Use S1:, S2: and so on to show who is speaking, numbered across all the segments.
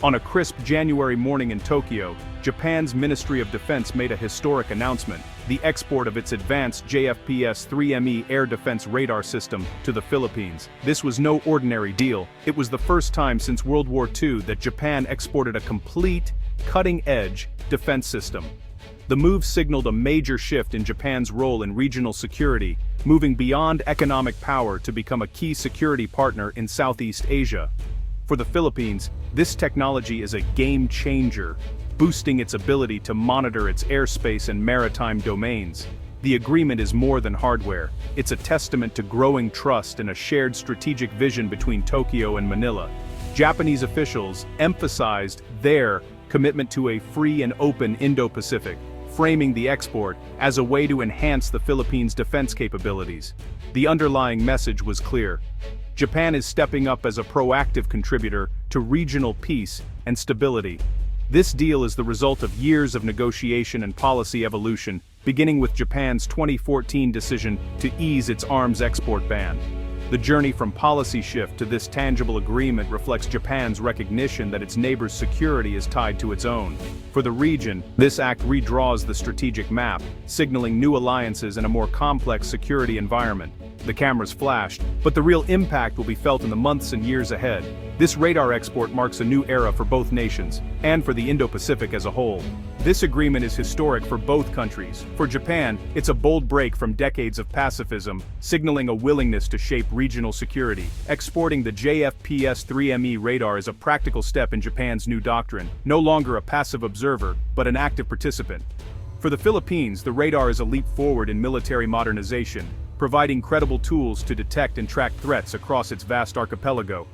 S1: On a crisp January morning in Tokyo, Japan's Ministry of Defense made a historic announcement: the export of its advanced JFPS-3ME air defense radar system to the Philippines. This was no ordinary deal. It was the first time since World War II that Japan exported a complete, cutting-edge defense system. The move signaled a major shift in Japan's role in regional security, moving beyond economic power to become a key security partner in Southeast Asia. For the Philippines, this technology is a game changer, boosting its ability to monitor its airspace and maritime domains. The agreement is more than hardware. It's a testament to growing trust and a shared strategic vision between Tokyo and Manila. Japanese officials emphasized their commitment to a free and open Indo-Pacific, framing the export as a way to enhance the Philippines' defense capabilities. The underlying message was clear: Japan is stepping up as a proactive contributor to regional peace and stability. This deal is the result of years of negotiation and policy evolution, beginning with Japan's 2014 decision to ease its arms export ban. The journey from policy shift to this tangible agreement reflects Japan's recognition that its neighbor's security is tied to its own. For the region, this act redraws the strategic map, signaling new alliances and a more complex security environment. The cameras flashed, but the real impact will be felt in the months and years ahead. This radar export marks a new era for both nations, and for the Indo-Pacific as a whole. This agreement is historic for both countries. For Japan, it's a bold break from decades of pacifism, signaling a willingness to shape regional security. Exporting the JFPS-3ME radar is a practical step in Japan's new doctrine, no longer a passive observer, but an active participant. For the Philippines, the radar is a leap forward in military modernization, providing credible tools to detect and track threats across its vast archipelago.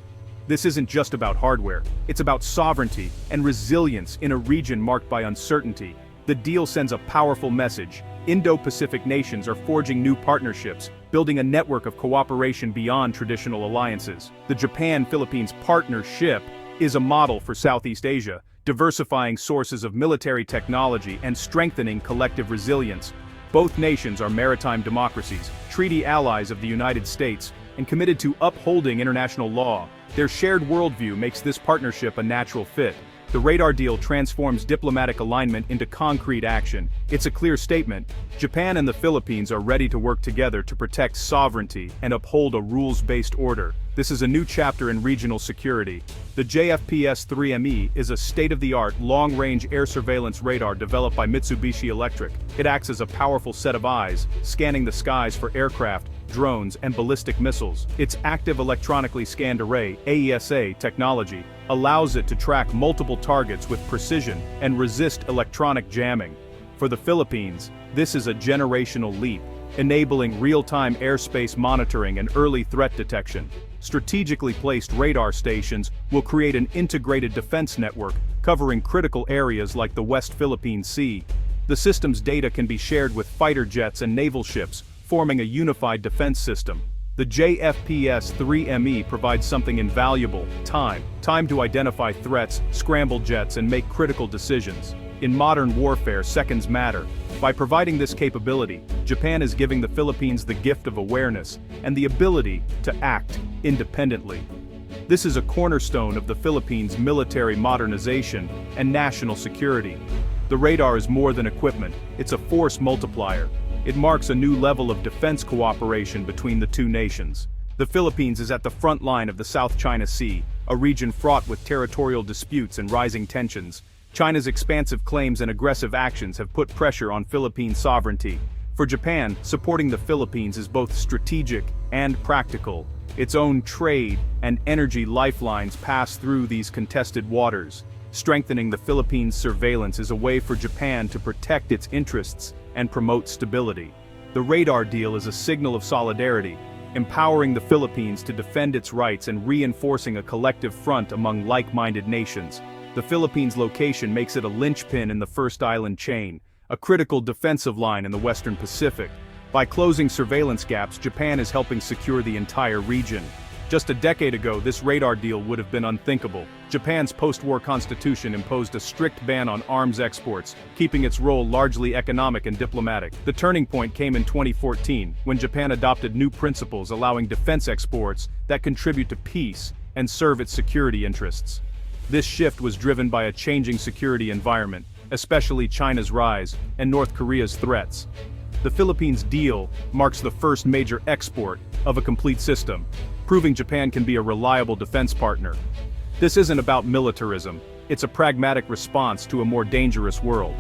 S1: This isn't just about hardware, it's about sovereignty and resilience in a region marked by uncertainty. The deal sends a powerful message: Indo-Pacific nations are forging new partnerships, building a network of cooperation beyond traditional alliances. The Japan-Philippines partnership is a model for Southeast Asia, diversifying sources of military technology and strengthening collective resilience. Both nations are maritime democracies, treaty allies of the United States, and committed to upholding international law. Their shared worldview makes this partnership a natural fit. The radar deal transforms diplomatic alignment into concrete action. It's a clear statement: Japan and the Philippines are ready to work together to protect sovereignty and uphold a rules-based order. This is a new chapter in regional security. The JFPS-3ME is a state-of-the-art, long-range air surveillance radar developed by Mitsubishi Electric. It acts as a powerful set of eyes, scanning the skies for aircraft, drones, and ballistic missiles. Its active electronically scanned array (AESA) technology allows it to track multiple targets with precision and resist electronic jamming. For the Philippines, this is a generational leap, enabling real-time airspace monitoring and early threat detection. Strategically placed radar stations will create an integrated defense network covering critical areas like the West Philippine Sea. The system's data can be shared with fighter jets and naval ships, forming a unified defense system. The JFPS-3ME provides something invaluable: time to identify threats, scramble jets, and make critical decisions. In modern warfare, seconds matter. By providing this capability, Japan is giving the Philippines the gift of awareness and the ability to act independently. This is a cornerstone of the Philippines' military modernization and national security. The radar is more than equipment, it's a force multiplier. It marks a new level of defense cooperation between the two nations. The Philippines is at the front line of the South China Sea, a region fraught with territorial disputes and rising tensions. China's expansive claims and aggressive actions have put pressure on Philippine sovereignty. For Japan, supporting the Philippines is both strategic and practical. Its own trade and energy lifelines pass through these contested waters. Strengthening the Philippines' surveillance is a way for Japan to protect its interests and promote stability. The radar deal is a signal of solidarity, empowering the Philippines to defend its rights and reinforcing a collective front among like-minded nations. The Philippines' location makes it a linchpin in the First Island chain, a critical defensive line in the Western Pacific. By closing surveillance gaps, Japan is helping secure the entire region. Just a decade ago, this radar deal would have been unthinkable. Japan's post-war constitution imposed a strict ban on arms exports, keeping its role largely economic and diplomatic. The turning point came in 2014, when Japan adopted new principles allowing defense exports that contribute to peace and serve its security interests. This shift was driven by a changing security environment, especially China's rise and North Korea's threats. The Philippines deal marks the first major export of a complete system, proving Japan can be a reliable defense partner. This isn't about militarism, it's a pragmatic response to a more dangerous world.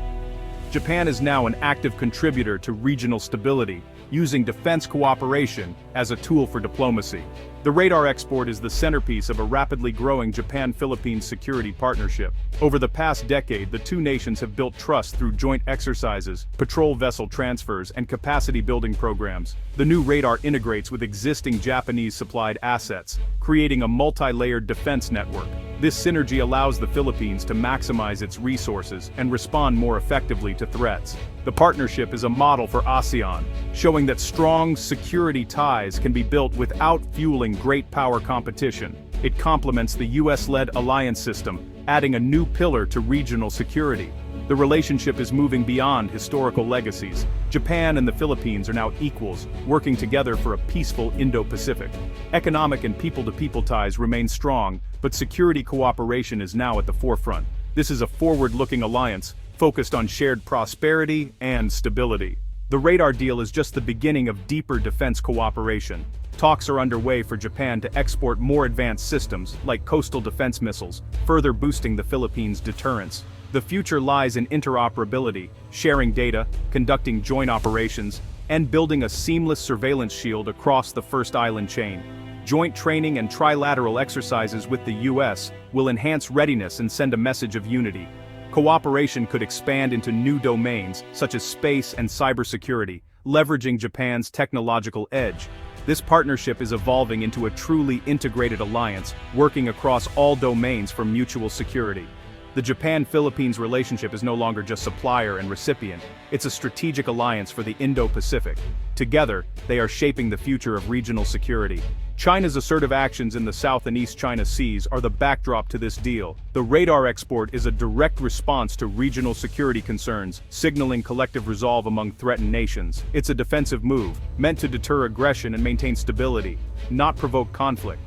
S1: Japan is now an active contributor to regional stability, using defense cooperation as a tool for diplomacy. The radar export is the centerpiece of a rapidly growing Japan-Philippines security partnership. Over the past decade, the two nations have built trust through joint exercises, patrol vessel transfers, and capacity-building programs. The new radar integrates with existing Japanese-supplied assets, creating a multi-layered defense network. This synergy allows the Philippines to maximize its resources and respond more effectively to threats. The partnership is a model for ASEAN, showing that strong security ties can be built without fueling great power competition. It complements the US-led alliance system, adding a new pillar to regional security. The relationship is moving beyond historical legacies. Japan and the Philippines are now equals, working together for a peaceful Indo-Pacific. Economic and people-to-people ties remain strong, but security cooperation is now at the forefront. This is a forward-looking alliance, focused on shared prosperity and stability. The radar deal is just the beginning of deeper defense cooperation. Talks are underway for Japan to export more advanced systems, like coastal defense missiles, further boosting the Philippines' deterrence. The future lies in interoperability, sharing data, conducting joint operations, and building a seamless surveillance shield across the first island chain. Joint training and trilateral exercises with the US will enhance readiness and send a message of unity. Cooperation could expand into new domains, such as space and cybersecurity, leveraging Japan's technological edge. This partnership is evolving into a truly integrated alliance, working across all domains for mutual security. The Japan-Philippines relationship is no longer just supplier and recipient, it's a strategic alliance for the Indo-Pacific. Together, they are shaping the future of regional security. China's assertive actions in the South and East China Seas are the backdrop to this deal. The radar export is a direct response to regional security concerns, signaling collective resolve among threatened nations. It's a defensive move, meant to deter aggression and maintain stability, not provoke conflict.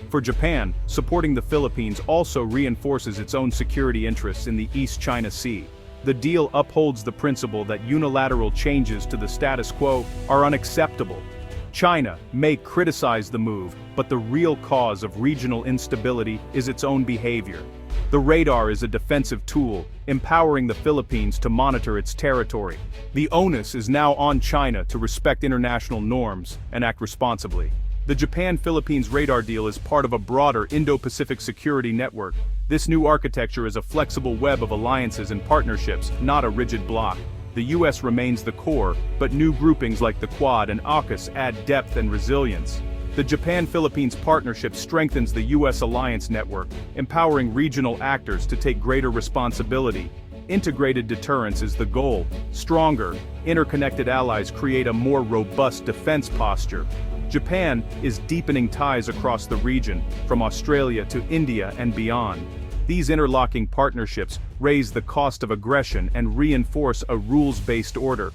S1: For Japan, supporting the Philippines also reinforces its own security interests in the East China Sea. The deal upholds the principle that unilateral changes to the status quo are unacceptable. China may criticize the move, but the real cause of regional instability is its own behavior. The radar is a defensive tool, empowering the Philippines to monitor its territory. The onus is now on China to respect international norms and act responsibly. The Japan-Philippines radar deal is part of a broader Indo-Pacific security network. This new architecture is a flexible web of alliances and partnerships, not a rigid block. The US remains the core, but new groupings like the Quad and AUKUS add depth and resilience. The Japan-Philippines partnership strengthens the US alliance network, empowering regional actors to take greater responsibility. Integrated deterrence is the goal. Stronger, interconnected allies create a more robust defense posture. Japan is deepening ties across the region, from Australia to India and beyond. These interlocking partnerships raise the cost of aggression and reinforce a rules-based order.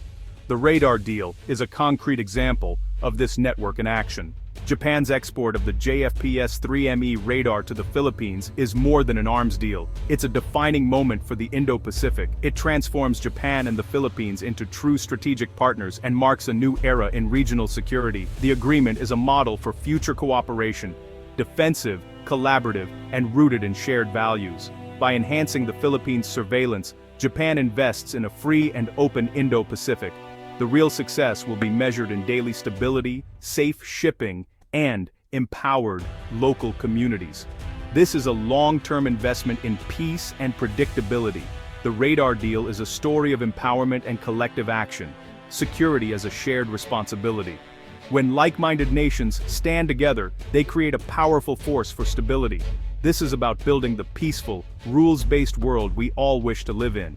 S1: The radar deal is a concrete example of this network in action. Japan's export of the JFPS-3ME radar to the Philippines is more than an arms deal. It's a defining moment for the Indo-Pacific. It transforms Japan and the Philippines into true strategic partners and marks a new era in regional security. The agreement is a model for future cooperation, defensive, collaborative, and rooted in shared values. By enhancing the Philippines' surveillance, Japan invests in a free and open Indo-Pacific. The real success will be measured in daily stability, safe shipping, and empowered local communities. This is a long-term investment in peace and predictability. The radar deal is a story of empowerment and collective action, security as a shared responsibility. When like-minded nations stand together, they create a powerful force for stability. This is about building the peaceful, rules-based world we all wish to live in.